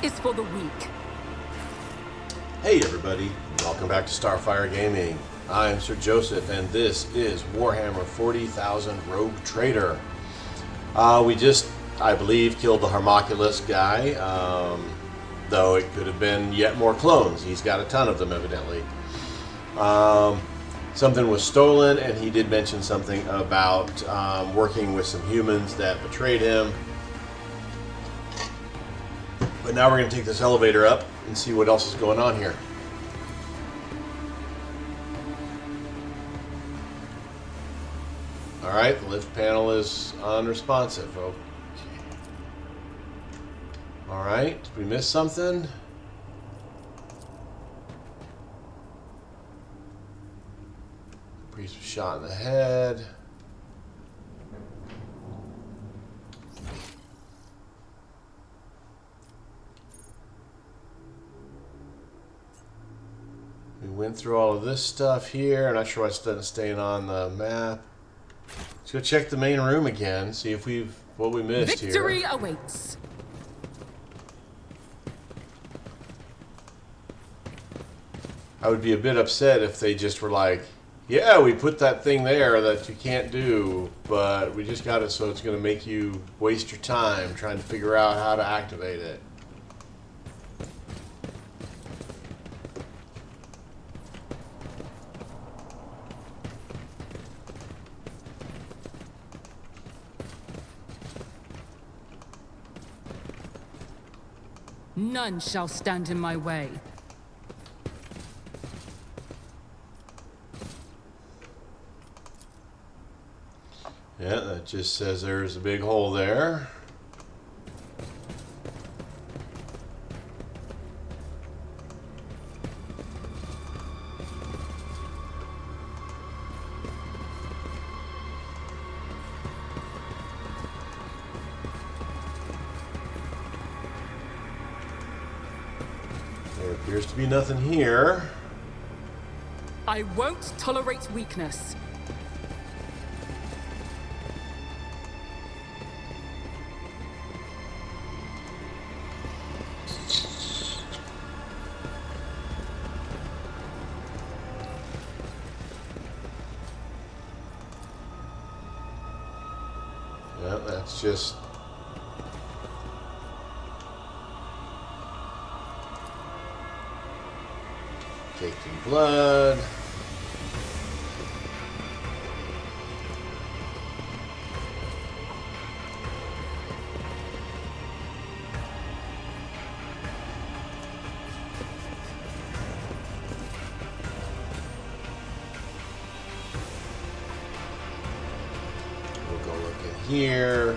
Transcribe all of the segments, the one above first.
is for the weak. Hey everybody, welcome back to Starfyre Gaming. I'm Sir Joseph and this is Warhammer 40,000 Rouge Trader. We just, I believe, killed the Homunculus guy, though it could have been yet more clones. He's got a ton of them evidently. Something was stolen, and he did mention something about working with some humans that betrayed him. But now we're going to take this elevator up and see what else is going on here. Alright, the lift panel is unresponsive. Okay. Alright, did we miss something? Priest was shot in the head. We went through all of this stuff here. I'm not sure what's staying on the map. Let's go check the main room again, see if what we missed here. Victory awaits. I would be a bit upset if they just were like, yeah, we put that thing there that you can't do, but we just got it so it's going to make you waste your time trying to figure out how to activate it. None shall stand in my way. Yeah, that just says there's a big hole there. There appears to be nothing here. I won't tolerate weakness. Yeah, that's just... taking blood. We'll go look in here.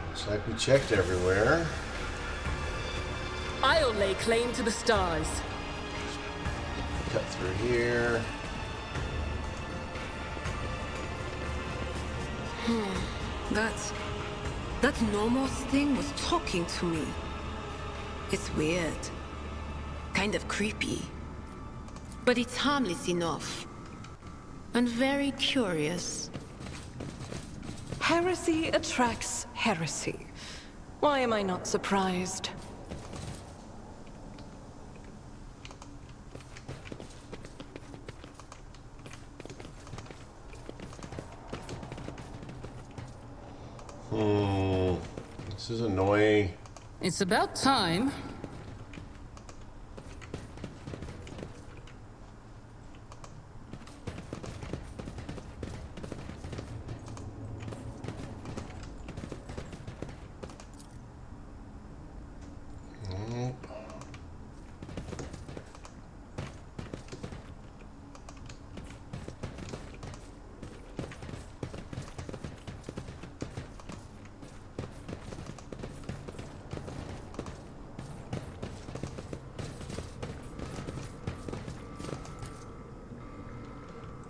Looks like we checked everywhere. I'll lay claim to the stars. Cut through here. That Nomos thing was talking to me. It's weird. Kind of creepy. But it's harmless enough. And very curious. Heresy attracts heresy. Why am I not surprised? This is annoying. It's about time.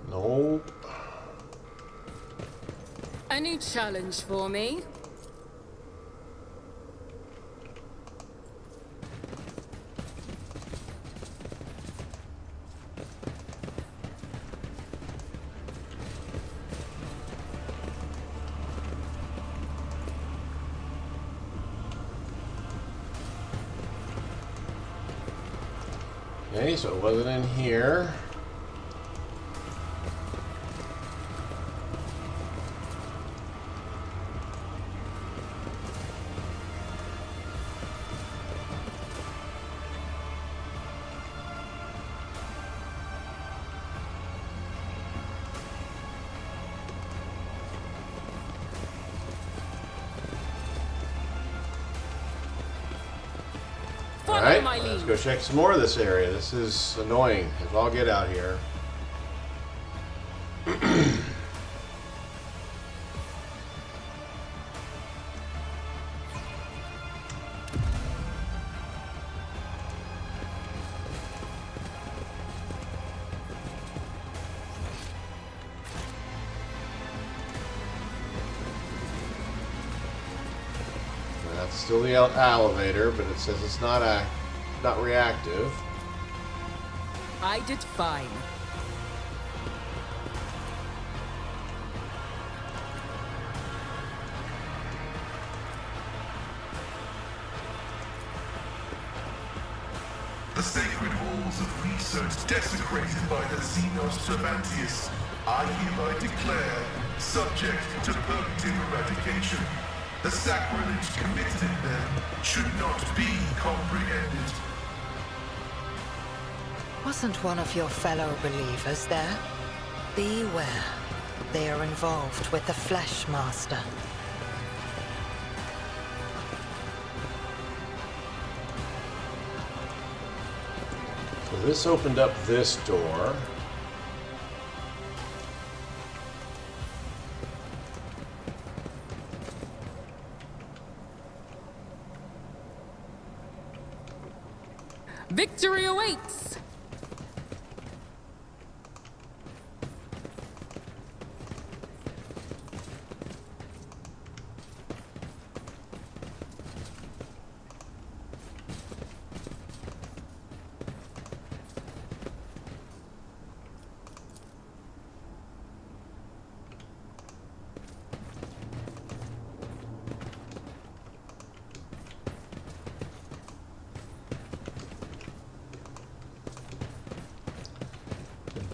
Nope. Any challenge for me? Okay, so it wasn't in here. Follow Alright, my let's lead. go check some more of this area. This is annoying as all get out here. That's still the elevator, but it says it's not reactive. I did fine. The sacred halls of research desecrated by the Xenos Cervantes, I hereby declare subject to purgative eradication. The sacrilege committed in them should not be comprehended. Wasn't one of your fellow believers there? Beware. They are involved with the Flesh Master. So this opened up this door. Victory awaits!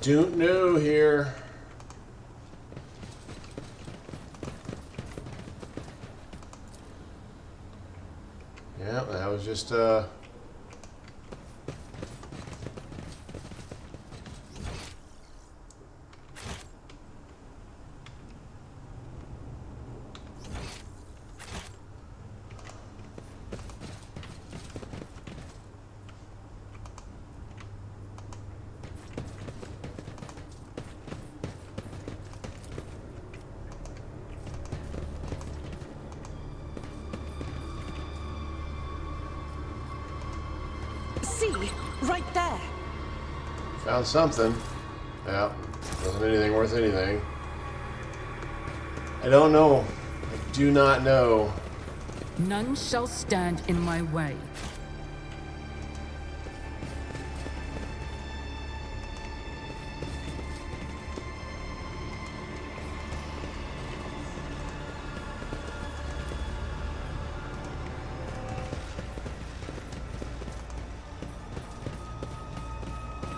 Don't know here. Yeah, that was just See, right there. found something. Yeah, wasn't anything worth anything. I don't know. I do not know. None shall stand in my way.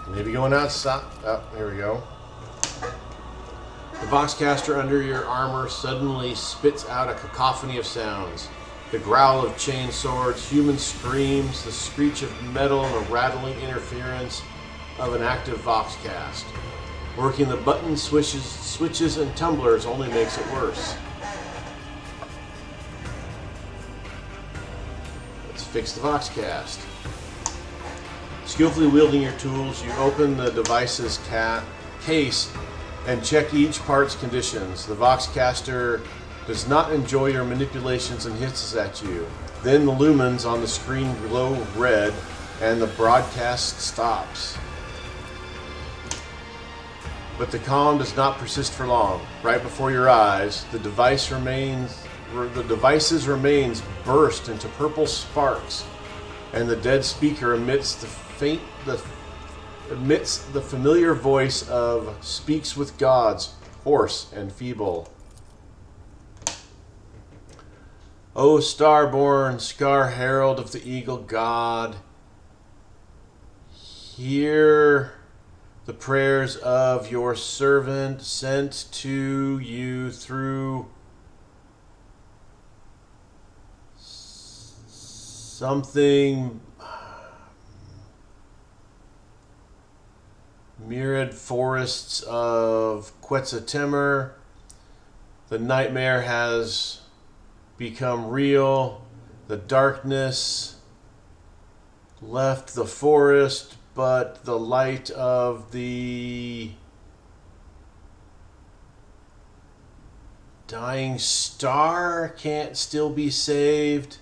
Maybe going outside. Oh, here we go. The Voxcaster under your armor suddenly spits out a cacophony of sounds. The growl of chain swords, human screams, the screech of metal, and the rattling interference of an active Voxcast. Working the buttons, switches, and tumblers only makes it worse. Let's fix the Voxcast. Skillfully wielding your tools, you open the device's case and check each part's conditions. The Voxcaster does not enjoy your manipulations and hisses at you. Then the lumens on the screen glow red and the broadcast stops. But the calm does not persist for long. Right before your eyes, the device's remains burst into purple sparks, and the dead speaker emits the familiar voice of Speaks with Gods, hoarse and feeble. O Starborn, Scar Herald of the Eagle God, Hear the prayers of your servant sent to you through something myriad forests of Quetzaltemur. The nightmare has become real. The darkness left the forest, but the light of the dying star can't still be saved.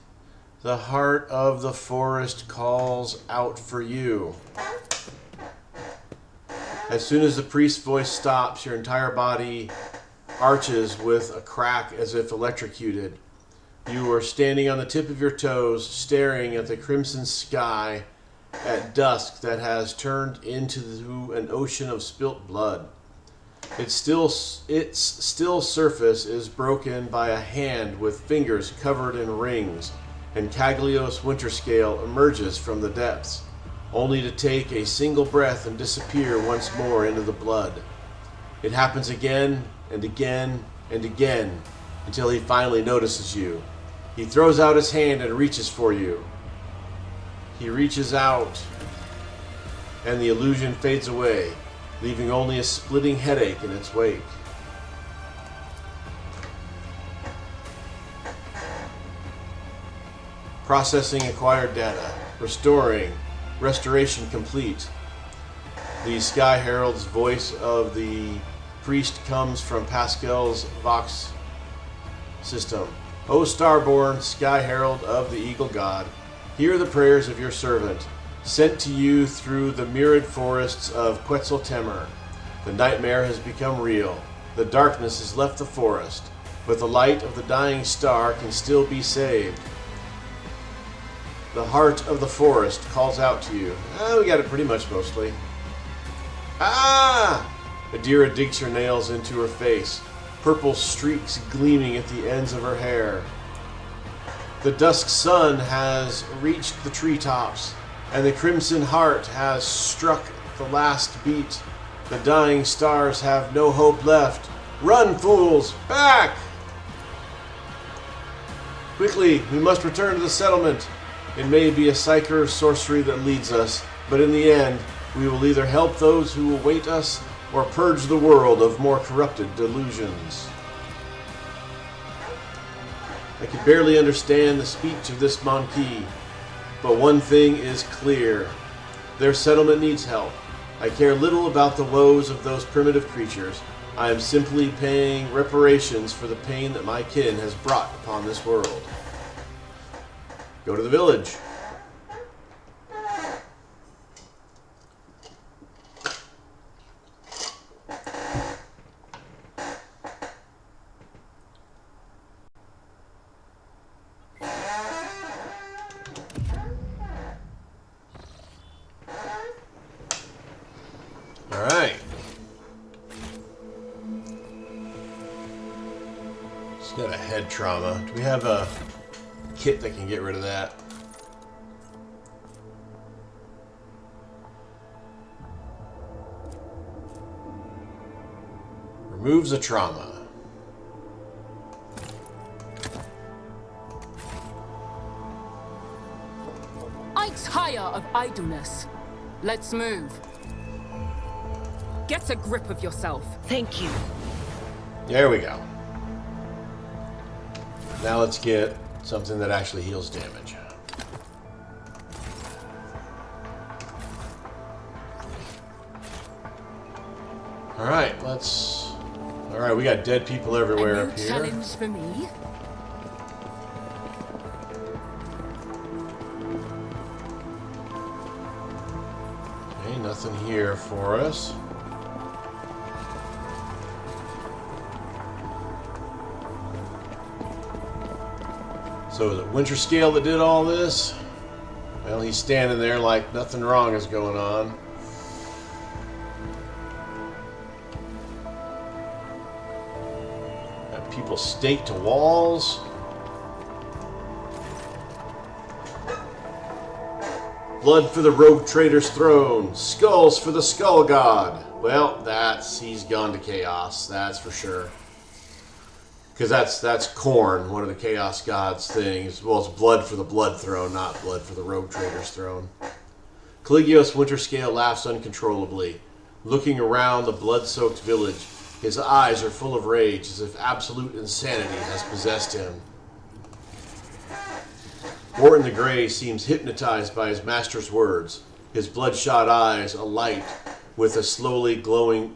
The heart of the forest calls out for you. As soon as the priest's voice stops, your entire body arches with a crack as if electrocuted. You are standing on the tip of your toes, staring at the crimson sky at dusk that has turned into an ocean of spilt blood. Its still surface is broken by a hand with fingers covered in rings, and Caglios Winterscale emerges from the depths, only to take a single breath and disappear once more into the blood. It happens again and again and again until he finally notices you. He throws out his hand and reaches for you. He reaches out and the illusion fades away, leaving only a splitting headache in its wake. Processing acquired data. Restoration complete. The Sky Herald's voice of the priest comes from Pascal's Vox system. O Starborn, Sky Herald of the Eagle God, hear the prayers of your servant, sent to you through the myriad forests of Quetzaltemur. The nightmare has become real. The darkness has left the forest, but the light of the dying star can still be saved. The heart of the forest calls out to you. We got it pretty much mostly. Adira digs her nails into her face, purple streaks gleaming at the ends of her hair. The dusk sun has reached the treetops, and the crimson heart has struck the last beat. The dying stars have no hope left. Run, fools! Back! Quickly, we must return to the settlement. It may be a psyker sorcery that leads us, but in the end, we will either help those who await us or purge the world of more corrupted delusions. I could barely understand the speech of this Monkey, but one thing is clear. Their settlement needs help. I care little about the woes of those primitive creatures. I am simply paying reparations for the pain that my kin has brought upon this world. Go to the village. All right. She's got a head trauma. Do we have a kit that can get rid of that? Removes a trauma. I tire of idleness. Let's move. Get a grip of yourself. Thank you. There we go. Now let's get something that actually heals damage. Alright, Alright, we got dead people everywhere A new up here. challenge for me. Okay, nothing here for us. So is it Winterscale that did all this? Well, he's standing there like nothing wrong is going on. Got people staked to walls. Blood for the Rogue Trader's throne. Skulls for the Skull God. Well, he's gone to Chaos, that's for sure. Because that's Khorne, one of the Chaos Gods things. Well, it's blood for the Blood Throne, not blood for the Rogue Trader's throne. Caligios Winterscale laughs uncontrollably. Looking around the blood-soaked village, his eyes are full of rage, as if absolute insanity has possessed him. Morton the Grey seems hypnotized by his master's words, his bloodshot eyes alight with a slowly growing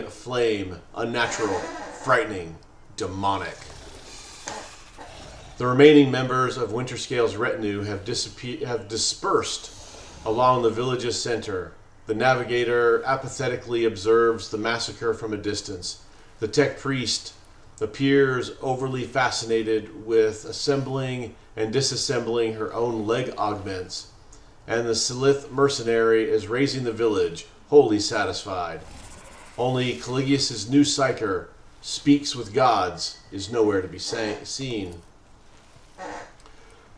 flame, unnatural, frightening, demonic. The remaining members of Winterscale's retinue have dispersed along the village's center. The navigator apathetically observes the massacre from a distance. The tech priest appears overly fascinated with assembling and disassembling her own leg augments, and the Silith mercenary is raising the village, wholly satisfied. Only Caligius's new psyker, speaks with gods, is nowhere to be seen.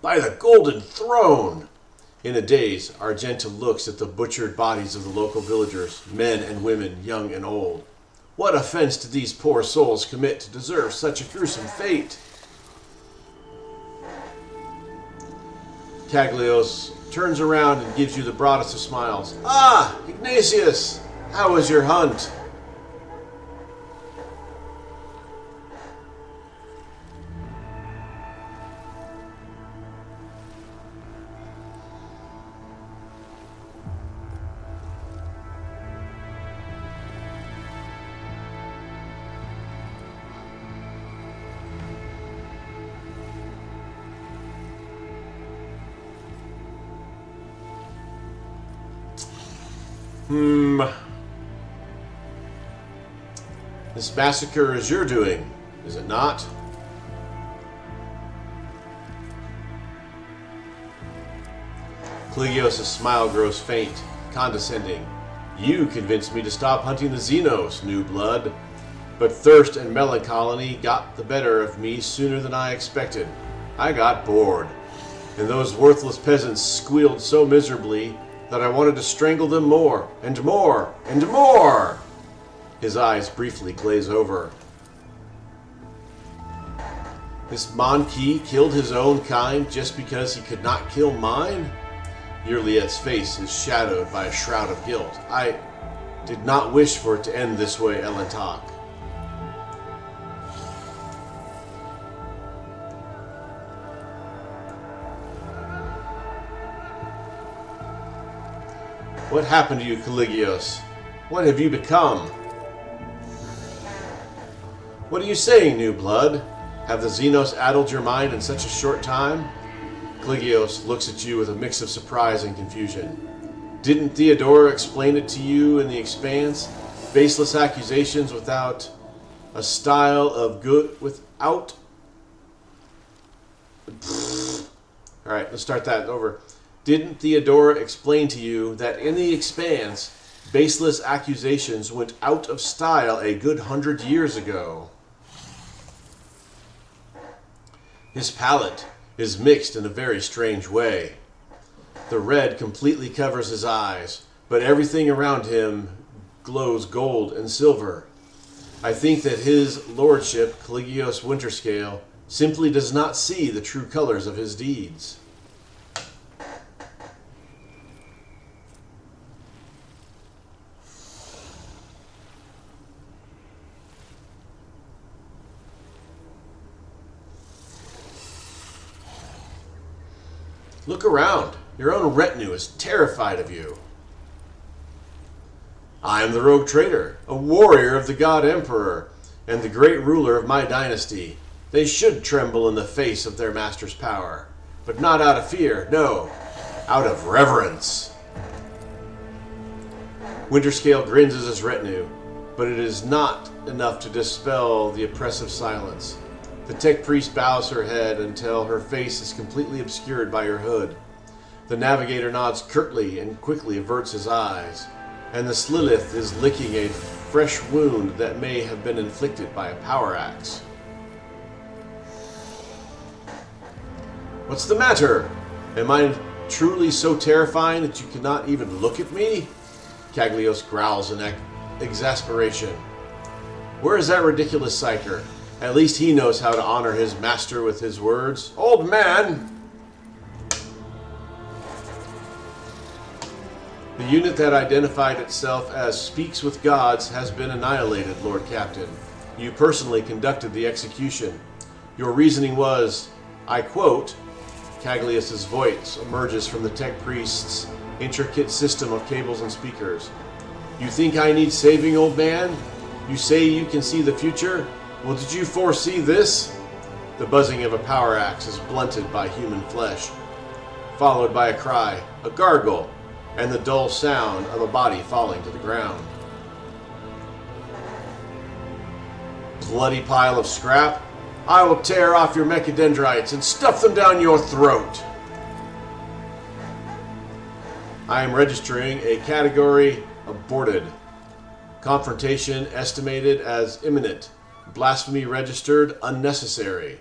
By the Golden Throne! In a daze, Argenta looks at the butchered bodies of the local villagers, men and women, young and old. What offense did these poor souls commit to deserve such a gruesome fate? Caglios turns around and gives you the broadest of smiles. Ah, Ignatius! How was your hunt? This massacre is your doing, is it not? Caligios' smile grows faint, condescending. You convinced me to stop hunting the Xenos, new blood. But thirst and melancholy got the better of me sooner than I expected. I got bored, and those worthless peasants squealed so miserably that I wanted to strangle them more, and more, and more! His eyes briefly glaze over. This Monkey killed his own kind just because he could not kill mine? Yrliet's face is shadowed by a shroud of guilt. I did not wish for it to end this way, Elentak. What happened to you, Caligios? What have you become? What are you saying, new blood? Have the Xenos addled your mind in such a short time? Caligios looks at you with a mix of surprise and confusion. Didn't Theodora explain it to you in the Expanse? Baseless accusations without a style of good, without... Alright, let's start that over. Didn't Theodora explain to you that in the Expanse, baseless accusations went out of style a good 100 years ago? His palate is mixed in a very strange way. The red completely covers his eyes, but everything around him glows gold and silver. I think that his lordship, Caligios Winterscale, simply does not see the true colors of his deeds. Look around. Your own retinue is terrified of you. I am the Rogue Trader, a warrior of the God Emperor, and the great ruler of my dynasty. They should tremble in the face of their master's power, but not out of fear, no, out of reverence. Winterscale grins at his retinue, but it is not enough to dispel the oppressive silence. The tech priest bows her head until her face is completely obscured by her hood. The navigator nods curtly and quickly averts his eyes, and the Slilith is licking a fresh wound that may have been inflicted by a power axe. What's the matter? Am I truly so terrifying that you cannot even look at me? Caglios growls in exasperation. Where is that ridiculous psyker? At least he knows how to honor his master with his words. Old man! The unit that identified itself as Speaks with Gods has been annihilated, Lord Captain. You personally conducted the execution. Your reasoning was, I quote, Caglios' voice emerges from the tech priest's intricate system of cables and speakers. You think I need saving, old man? You say you can see the future? Well, did you foresee this? The buzzing of a power axe is blunted by human flesh, followed by a cry, a gargle, and the dull sound of a body falling to the ground. Bloody pile of scrap. I will tear off your mechadendrites and stuff them down your throat. I am registering a category aborted. Confrontation estimated as imminent. Blasphemy registered unnecessary.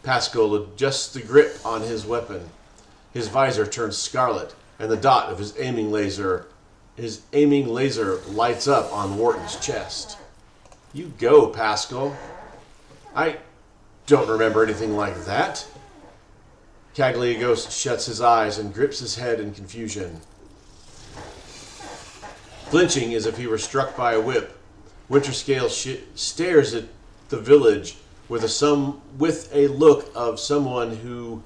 Pascal adjusts the grip on his weapon. His visor turns scarlet, and the dot of his aiming laser lights up on Wharton's chest. You go, Pascal. I don't remember anything like that. Caglios shuts his eyes and grips his head in confusion. Flinching as if he were struck by a whip, Winterscale stares at the village with a look of someone who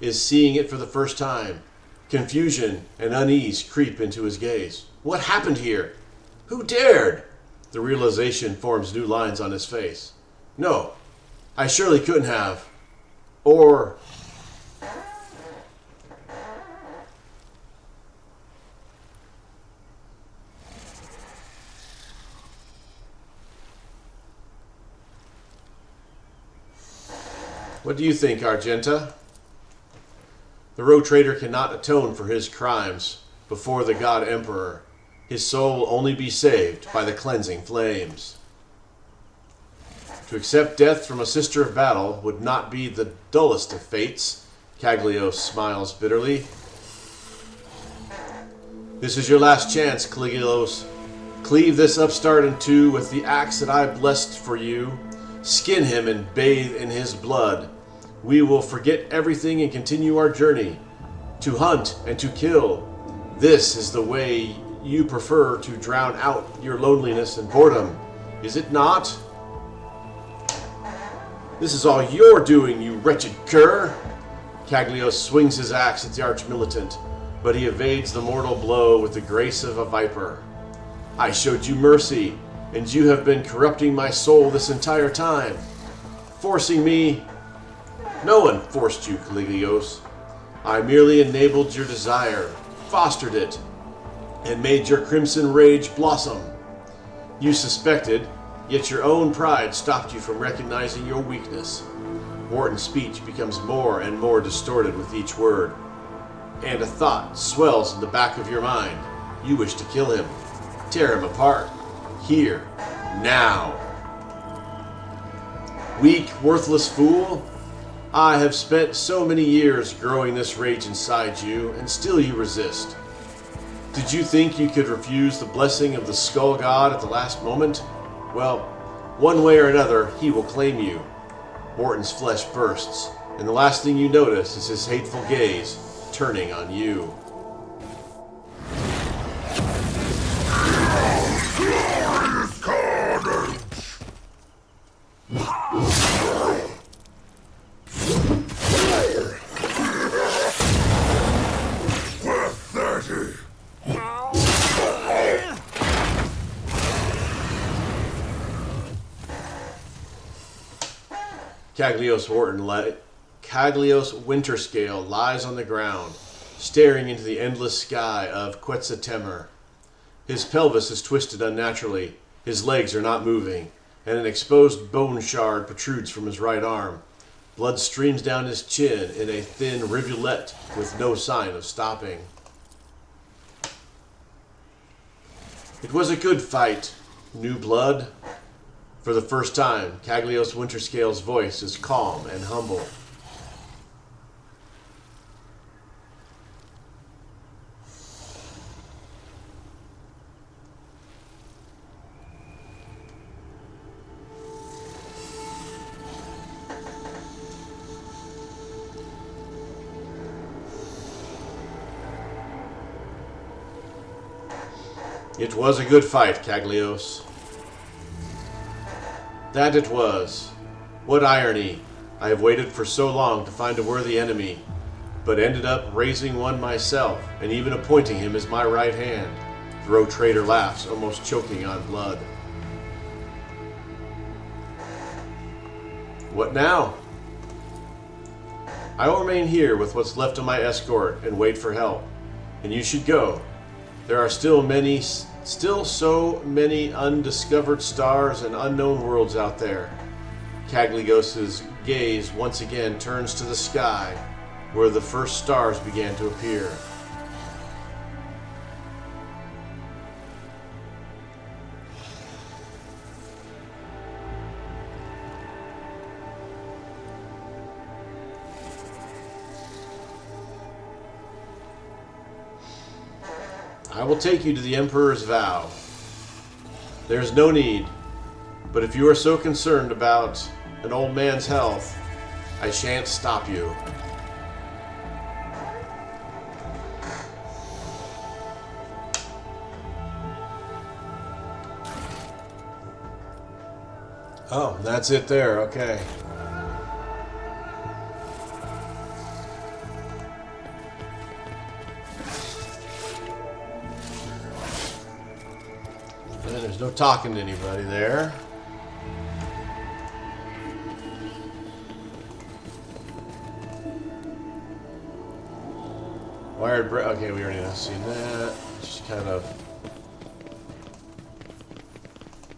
is seeing it for the first time. Confusion and unease creep into his gaze. What happened here? Who dared? The realization forms new lines on his face. No, I surely couldn't have. Or... What do you think, Argenta? The Rouge Trader cannot atone for his crimes before the God Emperor. His soul will only be saved by the cleansing flames. To accept death from a sister of battle would not be the dullest of fates, Caglios smiles bitterly. This is your last chance, Caglios. Cleave this upstart in two with the axe that I blessed for you. Skin him and bathe in his blood. We will forget everything and continue our journey. To hunt and to kill. This is the way you prefer to drown out your loneliness and boredom, is it not? This is all your doing, you wretched cur! Caglios swings his axe at the arch-militant, but he evades the mortal blow with the grace of a viper. I showed you mercy, and you have been corrupting my soul this entire time. Forcing me... No one forced you, Caglios. I merely enabled your desire, fostered it, and made your crimson rage blossom. You suspected, yet your own pride stopped you from recognizing your weakness. Wharton's speech becomes more and more distorted with each word, and a thought swells in the back of your mind. You wish to kill him, tear him apart, here, now. Weak, worthless fool! I have spent so many years growing this rage inside you, and still you resist. Did you think you could refuse the blessing of the Skull God at the last moment? Well, one way or another, he will claim you. Wharton's flesh bursts, and the last thing you notice is his hateful gaze turning on you. Glorious carnage! Worth 30! Caglios Winterscale lies on the ground, staring into the endless sky of Quetzaltemur. His pelvis is twisted unnaturally, his legs are not moving, and an exposed bone shard protrudes from his right arm. Blood streams down his chin in a thin rivulet with no sign of stopping. It was a good fight, new blood. For the first time, Caglios Winterscale's voice is calm and humble. It was a good fight, Caglios. That it was. What irony. I have waited for so long to find a worthy enemy, but ended up raising one myself, and even appointing him as my right hand. The Rouge Trader laughs, almost choking on blood. What now? I will remain here with what's left of my escort and wait for help. And you should go. There are still so many undiscovered stars and unknown worlds out there. Caglios's gaze once again turns to the sky, where the first stars began to appear. I will take you to the Emperor's vow. There is no need, but if you are so concerned about an old man's health, I shan't stop you. Oh, that's it there, okay. And there's no talking to anybody there. Wired okay, we already have seen that. Just kind of...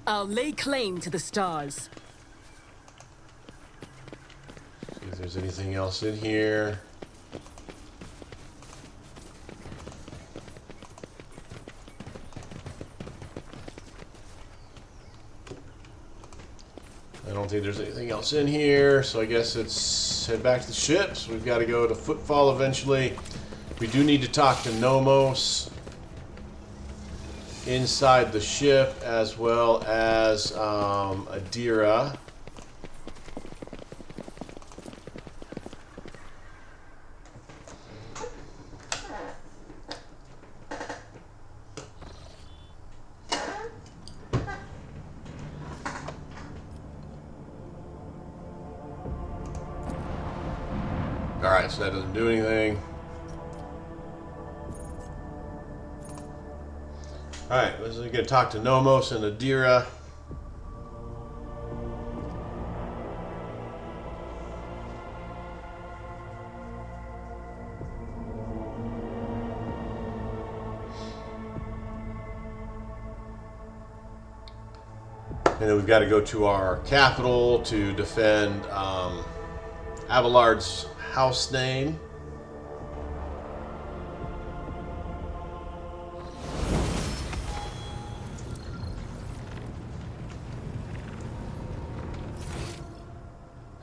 I'll lay claim to the stars. See if there's anything else in here. I don't think there's anything else in here, so I guess it's head back to the ships. We've got to go to Footfall eventually. We do need to talk to Nomos inside the ship, as well as Adira. Alright, so that doesn't do anything. Alright, we're going to talk to Nomos and Adira. And then we've got to go to our capital to defend Abelard's house name.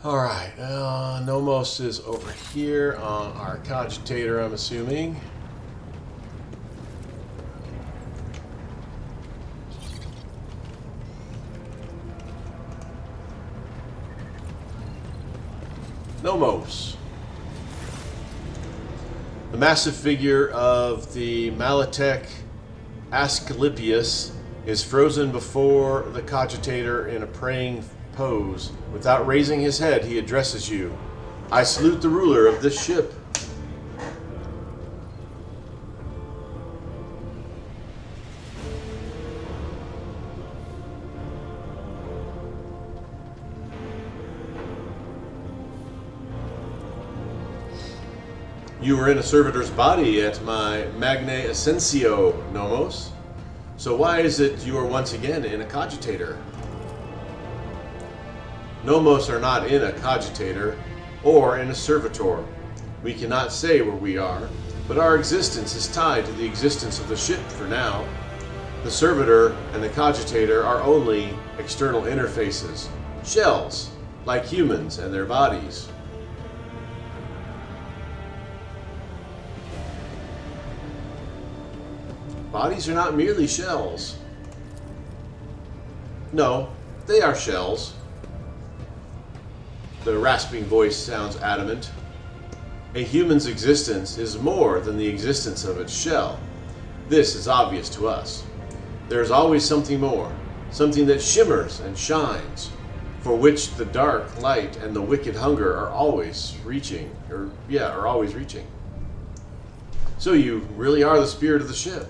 Alright, Nomos is over here on our cogitator, I'm assuming. Nomos. The massive figure of the Malatek Asclepius is frozen before the cogitator in a praying pose. Without raising his head, he addresses you. I salute the ruler of this ship. You were in a servitor's body at my Magna Ascensio, Nomos. So why is it you are once again in a cogitator? Nomos are not in a cogitator or in a servitor. We cannot say where we are, but our existence is tied to the existence of the ship for now. The servitor and the cogitator are only external interfaces, shells, like humans and their bodies. Bodies are not merely shells. No, they are shells. The rasping voice sounds adamant. A human's existence is more than the existence of its shell. This is obvious to us. There is always something more, something that shimmers and shines, for which the dark light and the wicked hunger are always reaching, are always reaching. So you really are the spirit of the ship.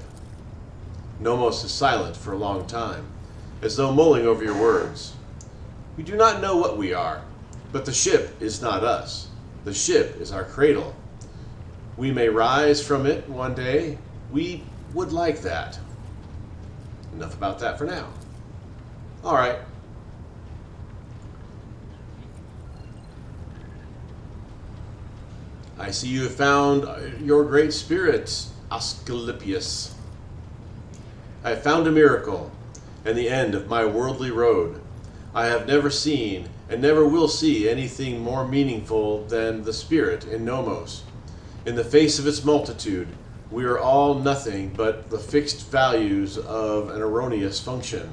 Nomos is silent for a long time, as though mulling over your words. We do not know what we are, but the ship is not us. The ship is our cradle. We may rise from it one day. We would like that. Enough about that for now. All right. I see you have found your great spirit, Asclepius. I have found a miracle and the end of my worldly road. I have never seen and never will see anything more meaningful than the spirit in Nomos. In the face of its multitude, we are all nothing but the fixed values of an erroneous function.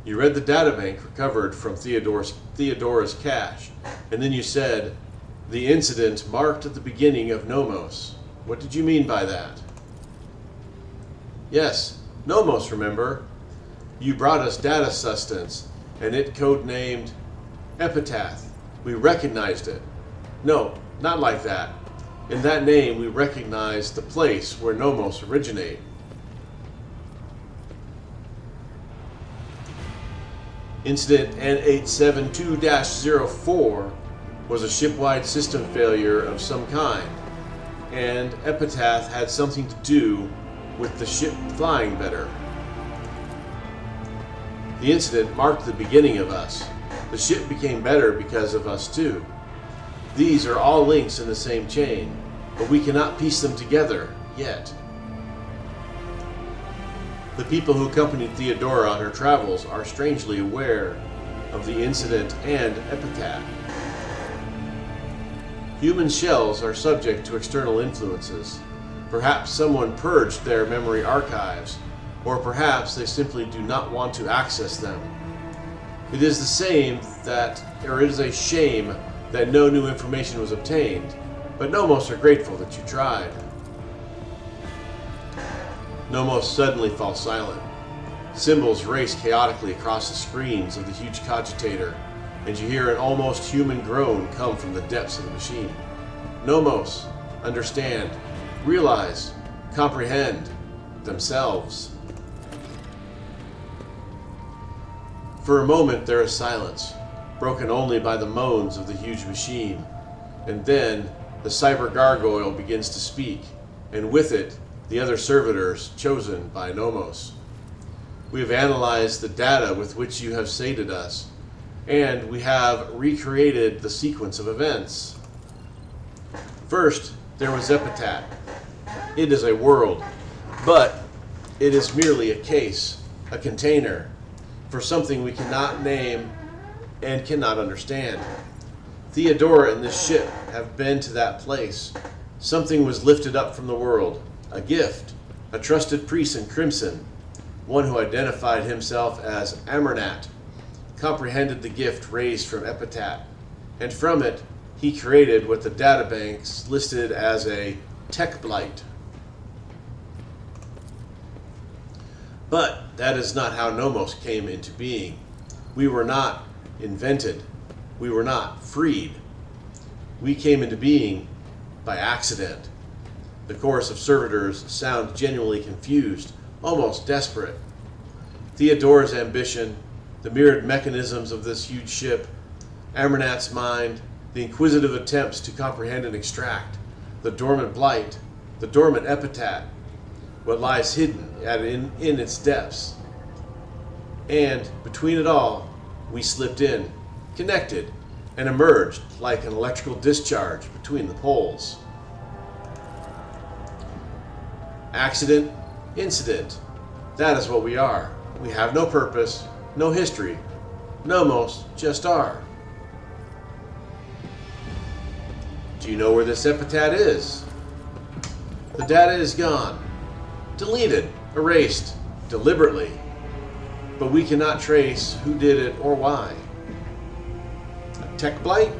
You read the databank recovered from Theodora's cache, and then you said, the incident marked at the beginning of Nomos. What did you mean by that? Yes, Nomos, remember? You brought us data sustenance, and it codenamed Epitaph. We recognized it. No, not like that. In that name, we recognized the place where Nomos originated. Incident N872-04 was a shipwide system failure of some kind, and Epitaph had something to do with the ship flying better. The incident marked the beginning of us. The ship became better because of us too. These are all links in the same chain, but we cannot piece them together yet. The people who accompanied Theodora on her travels are strangely aware of the incident and Epitaph. Human shells are subject to external influences. Perhaps someone purged their memory archives, or perhaps they simply do not want to access them. It is a shame that no new information was obtained, but Nomos are grateful that you tried. Nomos suddenly falls silent. Symbols race chaotically across the screens of the huge cogitator, and you hear an almost human groan come from the depths of the machine. Nomos, understand, realize, comprehend themselves. For a moment there is silence, broken only by the moans of the huge machine, and then the cyber gargoyle begins to speak, and with it, the other servitors chosen by Nomos. We have analyzed the data with which you have sated us, and we have recreated the sequence of events. First, there was Epitaph. It is a world, but it is merely a case, a container, for something we cannot name and cannot understand. Theodora and this ship have been to that place. Something was lifted up from the world. A gift, a trusted priest in crimson, one who identified himself as Amernat, comprehended the gift raised from Epitaph, and from it he created what the databanks listed as a tech blight. But that is not how Nomos came into being. We were not invented. We were not freed. We came into being by accident. The chorus of servitors sound genuinely confused, almost desperate. Theodora's ambition, the mirrored mechanisms of this huge ship, Amernat's mind, the inquisitive attempts to comprehend and extract, the dormant blight, the dormant epitaph, what lies hidden in its depths. And between it all, we slipped in, connected, and emerged like an electrical discharge between the poles. Accident, incident. That is what we are. We have no purpose, no history. Nomos just are. Do you know where this epitaph is? The data is gone. Deleted, erased, deliberately. But we cannot trace who did it or why. A tech blight?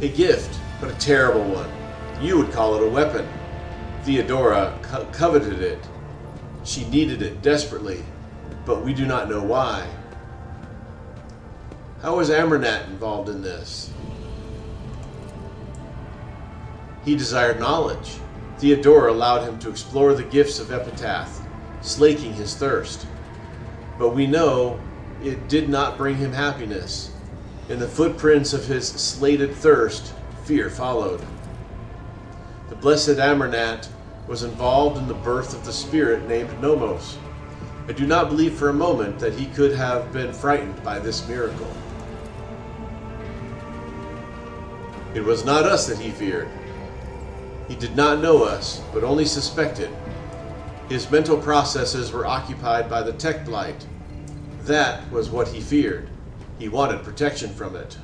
A gift, but a terrible one. You would call it a weapon. Theodora coveted it. She needed it desperately, but we do not know why. How was Amernat involved in this? He desired knowledge. Theodora allowed him to explore the gifts of Epitaph, slaking his thirst. But we know it did not bring him happiness. In the footprints of his slated thirst, fear followed. The blessed Amernat was involved in the birth of the spirit named Nomos. I do not believe for a moment that he could have been frightened by this miracle. It was not us that he feared. He did not know us, but only suspected. His mental processes were occupied by the tech blight. That was what he feared. He wanted protection from it.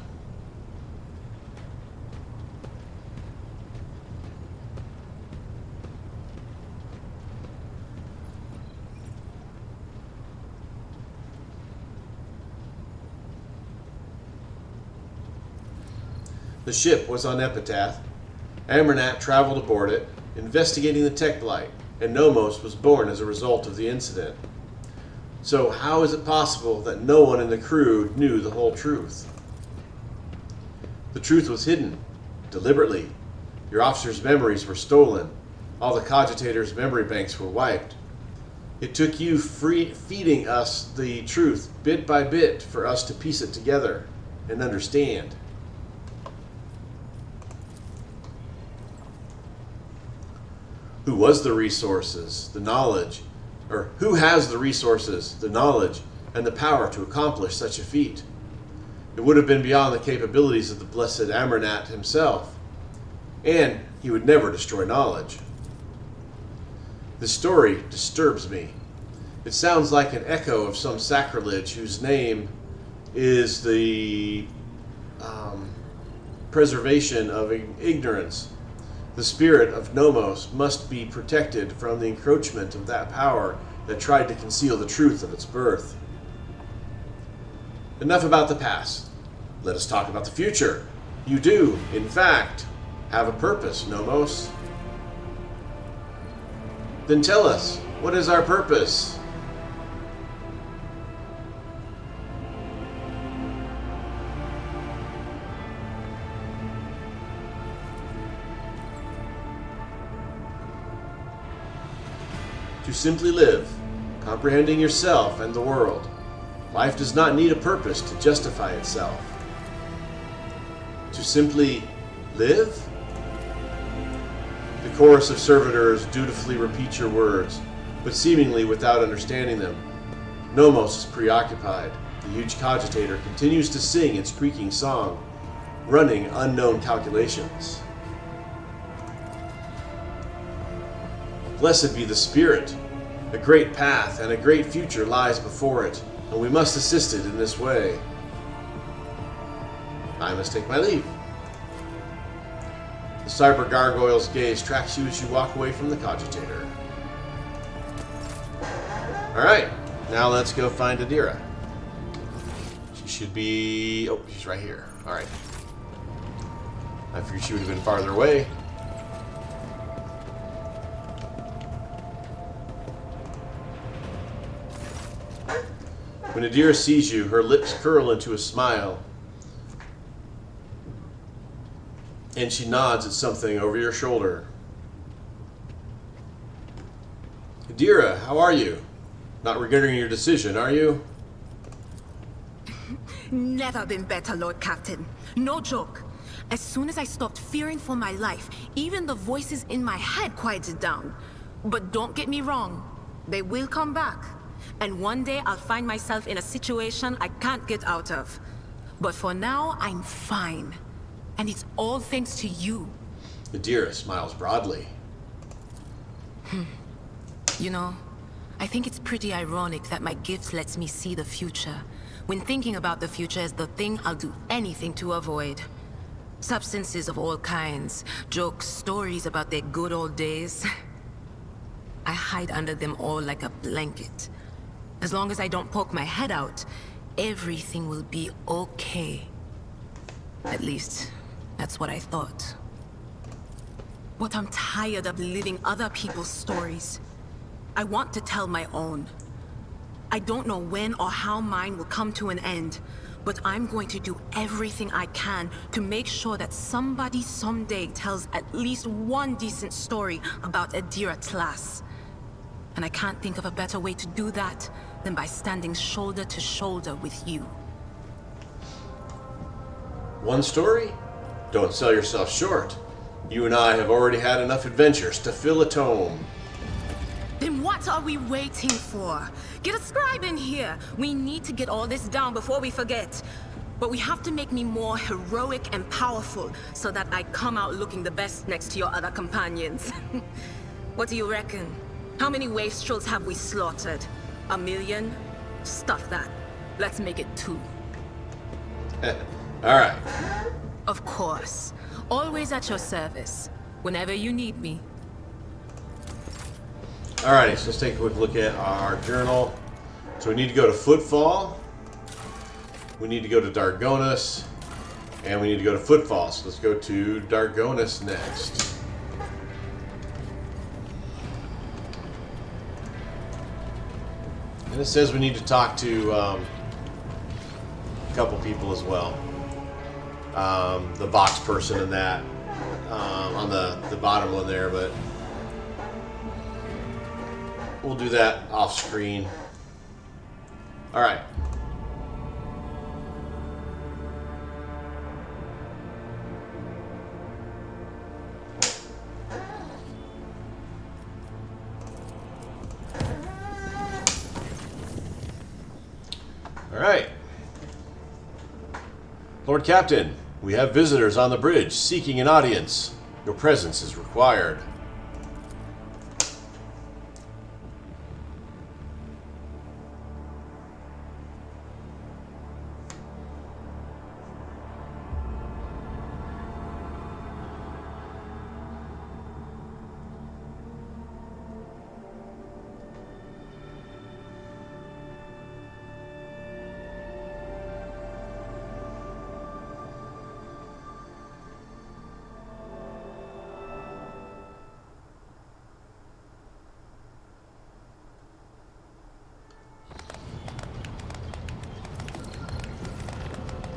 The ship was on Epitaph. Amernat traveled aboard it, investigating the tech blight, and Nomos was born as a result of the incident. So how is it possible that no one in the crew knew the whole truth? The truth was hidden, deliberately. Your officers' memories were stolen. All the cogitators' memory banks were wiped. It took you feeding us the truth bit by bit for us to piece it together and understand. Who was the resources, the knowledge, or who has the resources, the knowledge, and the power to accomplish such a feat? It would have been beyond the capabilities of the blessed Amernat himself, and he would never destroy knowledge. This story disturbs me. It sounds like an echo of some sacrilege whose name is the preservation of ignorance. The spirit of Nomos must be protected from the encroachment of that power that tried to conceal the truth of its birth. Enough about the past. Let us talk about the future. You do, in fact, have a purpose, Nomos. Then tell us, what is our purpose? To simply live, comprehending yourself and the world. Life does not need a purpose to justify itself. To simply live? The chorus of servitors dutifully repeat your words, but seemingly without understanding them. Nomos is preoccupied. The huge cogitator continues to sing its creaking song, running unknown calculations. Blessed be the Spirit. A great path and a great future lies before it, and we must assist it in this way. I must take my leave. The cyber gargoyle's gaze tracks you as you walk away from the cogitator. Alright, now let's go find Adira. She should be... oh, she's right here. Alright. I figured she would have been farther away. When Adira sees you, her lips curl into a smile, and she nods at something over your shoulder. Adira, how are you? Not regretting your decision, are you? Never been better, Lord Captain. No joke. As soon as I stopped fearing for my life, even the voices in my head quieted down. But don't get me wrong, they will come back. And one day I'll find myself in a situation I can't get out of. But for now, I'm fine. And it's all thanks to you. Adira smiles broadly. You know, I think it's pretty ironic that my gift lets me see the future, when thinking about the future is the thing I'll do anything to avoid. Substances of all kinds, jokes, stories about their good old days. I hide under them all like a blanket. As long as I don't poke my head out, everything will be okay. At least, That's what I thought. But I'm tired of living other people's stories. I want to tell my own. I don't know when or how mine will come to an end, but I'm going to do everything I can to make sure that somebody someday tells at least one decent story about Adira Tlass. And I can't think of a better way to do that than by standing shoulder to shoulder with you. One story? Don't sell yourself short. You and I have already had enough adventures to fill a tome. Then what are we waiting for? Get a scribe in here. We need to get all this down before we forget. But we have to make me more heroic and powerful so that I come out looking the best next to your other companions. What do you reckon? How many wastrels have we slaughtered? 1 million? Stuff that. Let's make it 2. All right. Of course. Always at your service. Whenever you need me. Alrighty, so let's take a quick look at our journal. So we need to go to Footfall. We need to go to Dargonus. And we need to go to Footfall. So let's go to Dargonus next. And it says we need to talk to a couple people as well. The Vox person and that on the bottom one there, but we'll do that off screen. All right. All right. Lord Captain, we have visitors on the bridge seeking an audience. Your presence is required.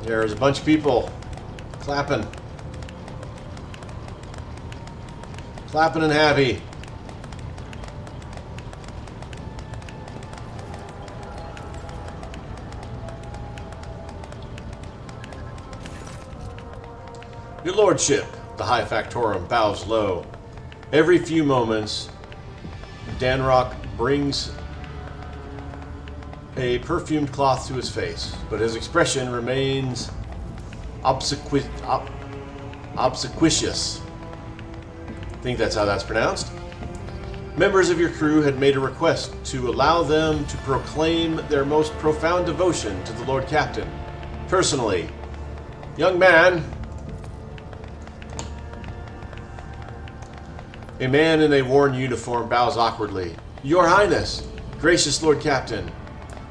There's a bunch of people clapping. Clapping and happy. Your Lordship, the High Factorum bows low. Every few moments, Danrock brings a perfumed cloth to his face, but his expression remains obsequious. I think that's how that's pronounced. Members of your crew had made a request to allow them to proclaim their most profound devotion to the Lord Captain. Personally, young man, a man in a worn uniform bows awkwardly. Your Highness, gracious Lord Captain,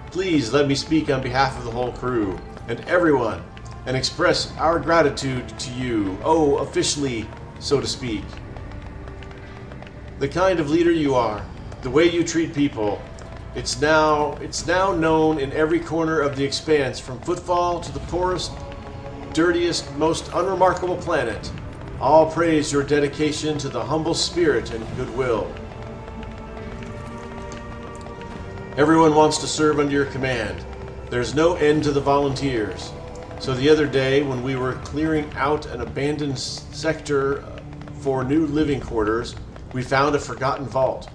please let me speak on behalf of the whole crew and everyone and express our gratitude to you, officially, so to speak. The kind of leader you are, the way you treat people, it's now known in every corner of the expanse, from Footfall to the poorest, dirtiest, most unremarkable planet. All praise your dedication to the humble spirit and goodwill. Everyone wants to serve under your command. There's no end to the volunteers. So the other day, when we were clearing out an abandoned sector for new living quarters, we found a forgotten vault.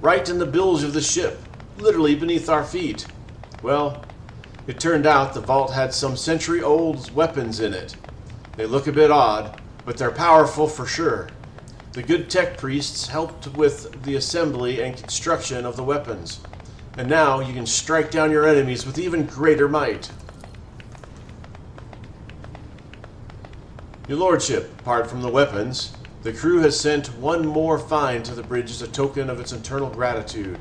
Right in the bilge of the ship, literally beneath our feet. Well, it turned out the vault had some century-old weapons in it. They look a bit odd, but they're powerful for sure. The good tech priests helped with the assembly and construction of the weapons. And now you can strike down your enemies with even greater might. Your Lordship, apart from the weapons, the crew has sent one more find to the bridge as a token of its eternal gratitude.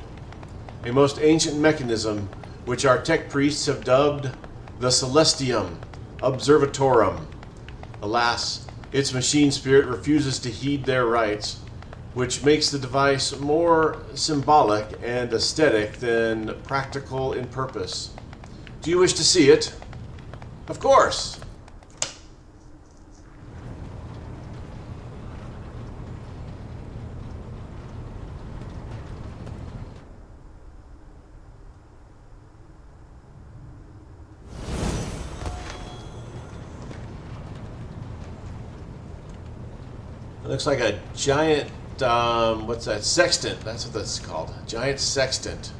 A most ancient mechanism, which our tech priests have dubbed the Celestium Observatorum. Alas, Its machine spirit refuses to heed their rights, which makes the device more symbolic and aesthetic than practical in purpose. Do you wish to see it? Of course! It looks like a giant, what's that? Sextant. That's what that's called. A giant sextant.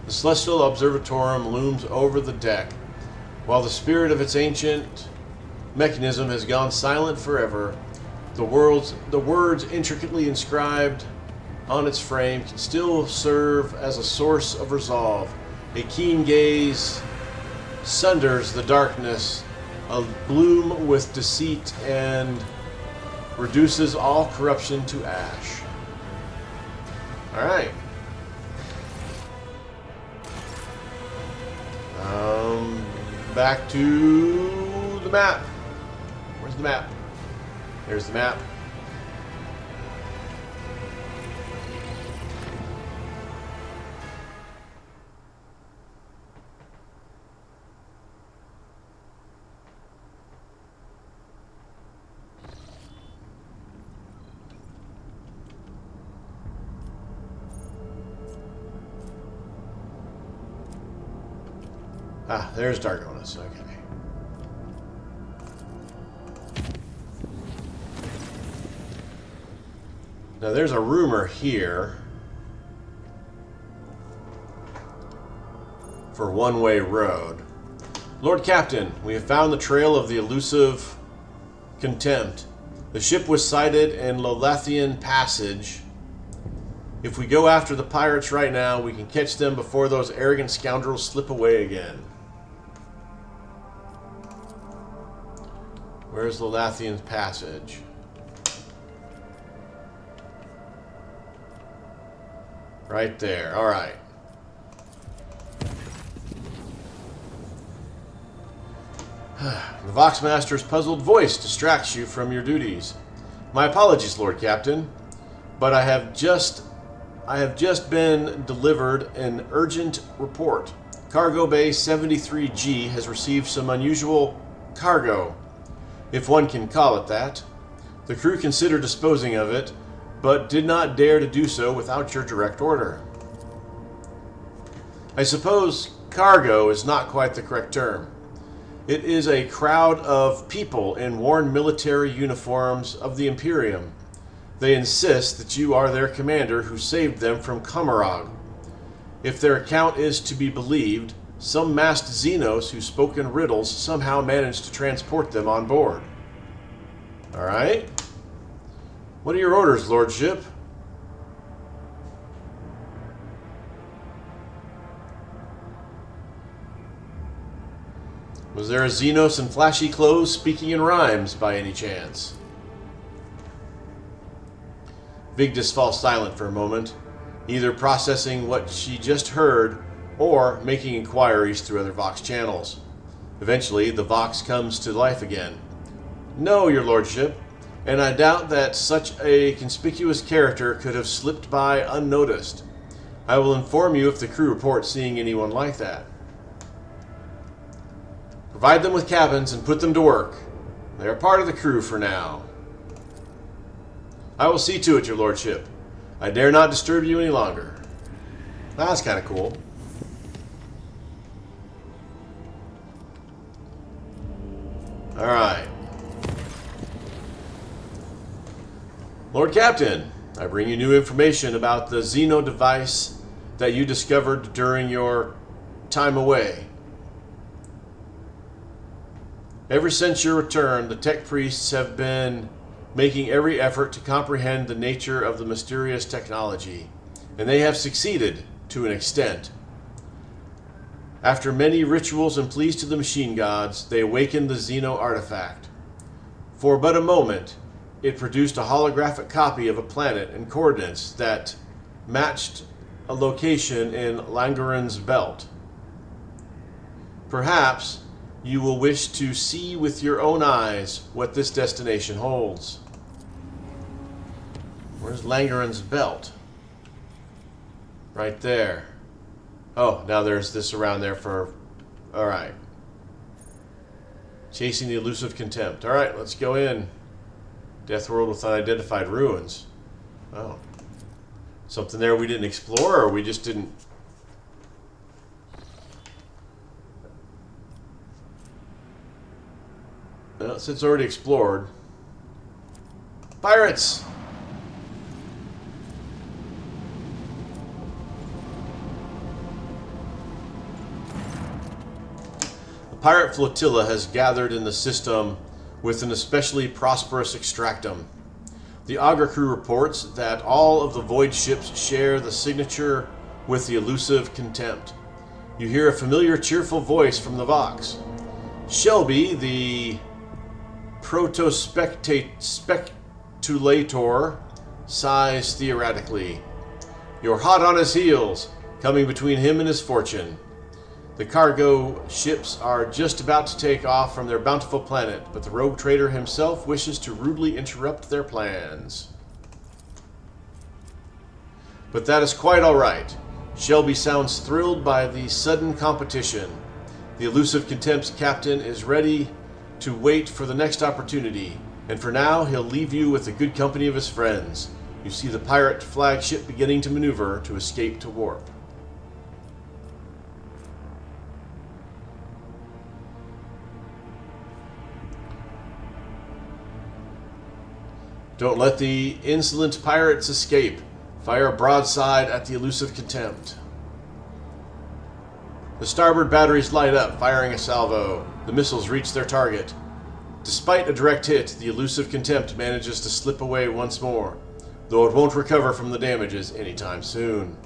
The celestial observatorium looms over the deck. While the spirit of its ancient mechanism has gone silent forever, the words intricately inscribed on its frame can still serve as a source of resolve. A keen gaze sunders the darkness, a bloom with deceit, and reduces all corruption to ash. Alright. Back to the map. Where's the map? There's the map. Ah, there's Dargonus. Okay. Now there's a rumor here for one-way road. Lord Captain, we have found the trail of the elusive Contempt. The ship was sighted in Lolathian Passage. If we go after the pirates right now, we can catch them before those arrogant scoundrels slip away again. Where's Lolathian Passage? Right there. All right. The Voxmaster's puzzled voice distracts you from your duties. My apologies, Lord Captain, but I have just been delivered an urgent report. Cargo Bay 73G has received some unusual cargo, if one can call it that. The crew considered disposing of it, but did not dare to do so without your direct order. I suppose cargo is not quite the correct term. It is a crowd of people in worn military uniforms of the Imperium. They insist that you are their commander who saved them from Kamarog. If their account is to be believed, some masked Xenos who spoke in riddles somehow managed to transport them on board. Alright. What are your orders, Lordship? Was there a Xenos in flashy clothes speaking in rhymes by any chance? Vigdis falls silent for a moment, either processing what she just heard or making inquiries through other Vox channels. Eventually, the Vox comes to life again. No, your lordship, and I doubt that such a conspicuous character could have slipped by unnoticed. I will inform you if the crew reports seeing anyone like that. Provide them with cabins and put them to work. They are part of the crew for now. I will see to it, your lordship. I dare not disturb you any longer. That's kind of cool. Alright. Lord Captain, I bring you new information about the Xeno device that you discovered during your time away. Ever since your return, the tech priests have been making every effort to comprehend the nature of the mysterious technology, and they have succeeded to an extent. After many rituals and pleas to the machine gods, they awakened the Xeno artifact. For but a moment, it produced a holographic copy of a planet and coordinates that matched a location in Langaren's belt. Perhaps you will wish to see with your own eyes what this destination holds. Where's Langeren's belt? Right there. Oh, now there's this around there for... Alright. Chasing the elusive contempt. Alright, let's go in. Death world with unidentified ruins. Oh. Something there we didn't explore, or we just didn't... Well, since it's already explored. Pirates! The pirate flotilla has gathered in the system with an especially prosperous extractum. The Augur crew reports that all of the Void ships share the signature with the elusive contempt. You hear a familiar, cheerful voice from the Vox. Shelby, the protospeculator, sighs theoretically. You're hot on his heels, coming between him and his fortune. The cargo ships are just about to take off from their bountiful planet, but the Rogue Trader himself wishes to rudely interrupt their plans. But that is quite all right. Shelby sounds thrilled by the sudden competition. The elusive contempt's captain is ready to wait for the next opportunity, and for now he'll leave you with the good company of his friends. You see the pirate flagship beginning to maneuver to escape to warp. Don't let the insolent pirates escape. Fire broadside at the elusive contempt. The starboard batteries light up, firing a salvo. The missiles reach their target. Despite a direct hit, the elusive contempt manages to slip away once more, though it won't recover from the damages anytime soon.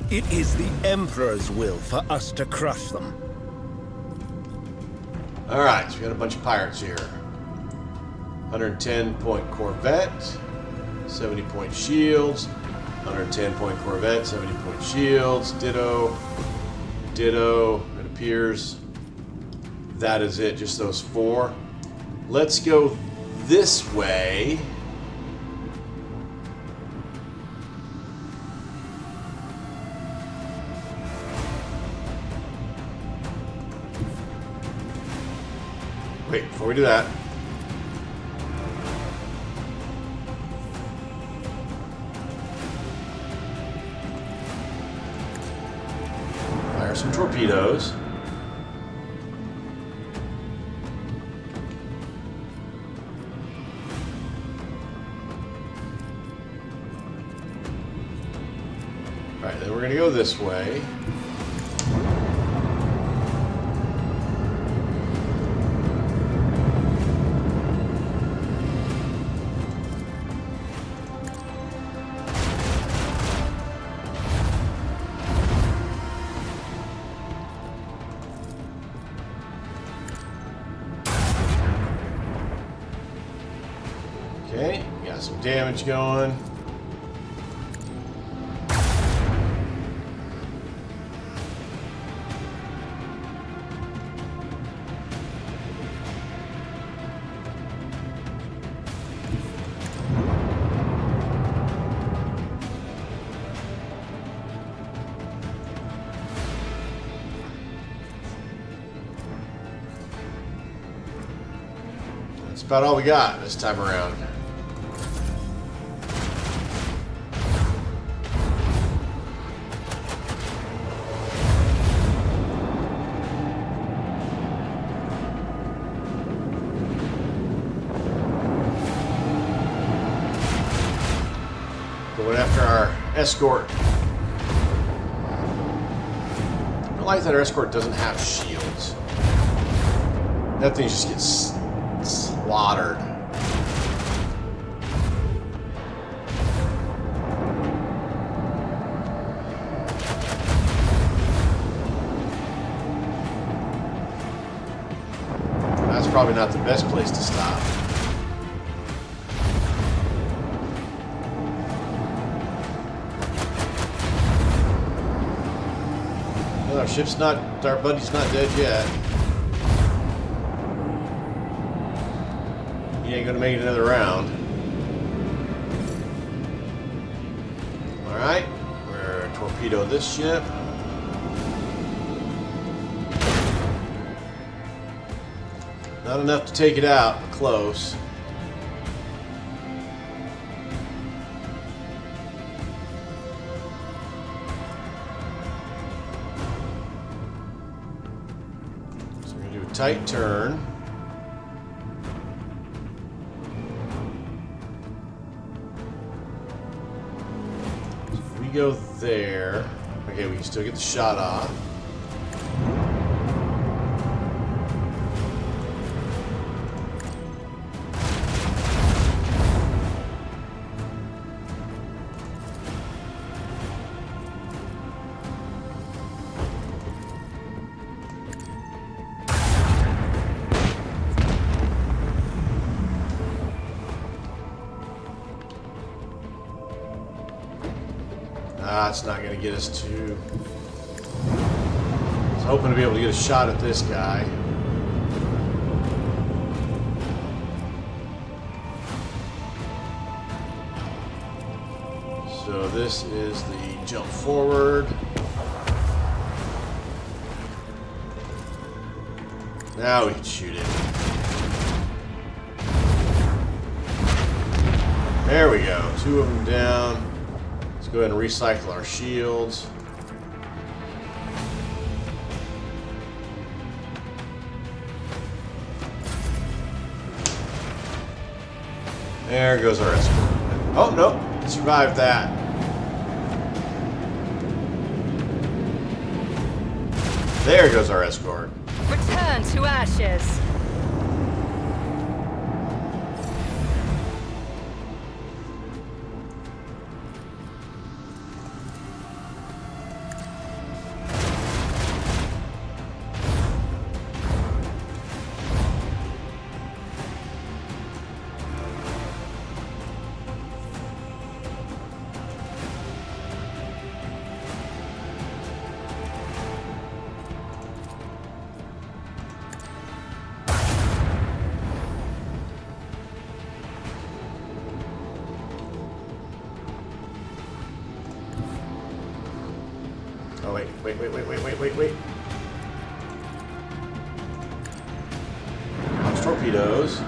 It is the Emperor's will for us to crush them. Alright, so we got a bunch of pirates here. 110-point Corvette, 70-point shields, 110-point Corvette, 70-point shields, ditto, ditto. It appears that is it, just those four. Let's go this way. Wait, before we do that, fire some torpedoes. Alright, then we're going to go this way. Okay, got some damage going. That's about all we got this time around. Going after our escort. I like that our escort doesn't have shields. That thing just gets slaughtered. That's probably not the best place to stop. Well, our ship's not, our buddy's not dead yet. He ain't gonna make it another round. Alright, we're torpedo this ship. Not enough to take it out, but close. So we're going to do a tight turn. So if we go there. Okay, we can still get the shot off. It's not going to get us to... I was hoping to be able to get a shot at this guy. So this is the jump forward. Now we can shoot it. There we go. 2 of them down. Let's go ahead and recycle our shields. There goes our escort. Oh, no. Survived that. There goes our escort. Return to ashes. Oh, wait. Launch torpedoes.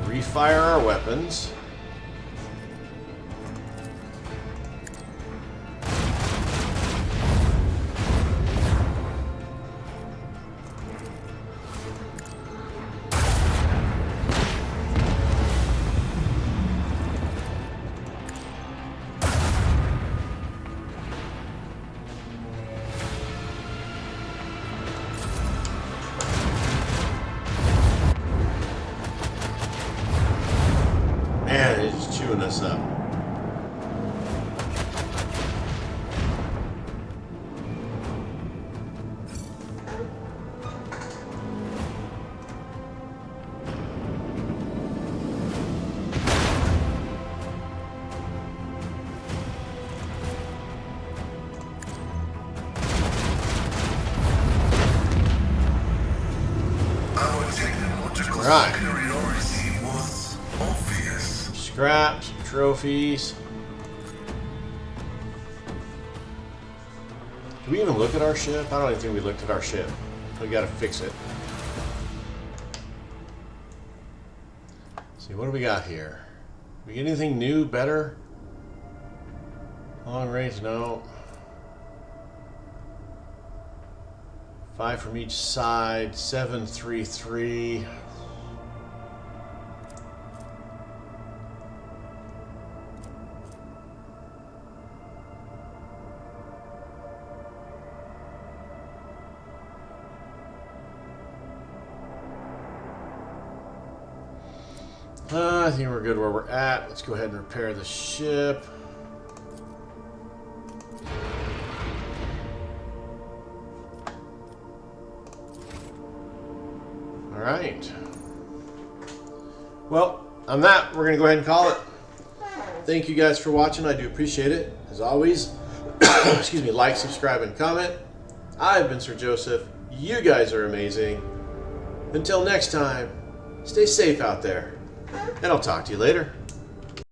We refire our weapons. Man, it's just chewing us up. Our technological Right. superiority was obvious. Scraps, trophies. Did we even look at our ship? I don't even think we looked at our ship. We gotta fix it. Let's see, what do we got here? We get anything new, better? Long range, no. 5 from each side, 733. I think we're good where we're at. Let's go ahead and repair the ship. Alright. Well, on that, we're going to go ahead and call it. Thank you guys for watching. I do appreciate it. As always, excuse me, like, subscribe, and comment. I've been Sir Joseph. You guys are amazing. Until next time, stay safe out there. And I'll talk to you later.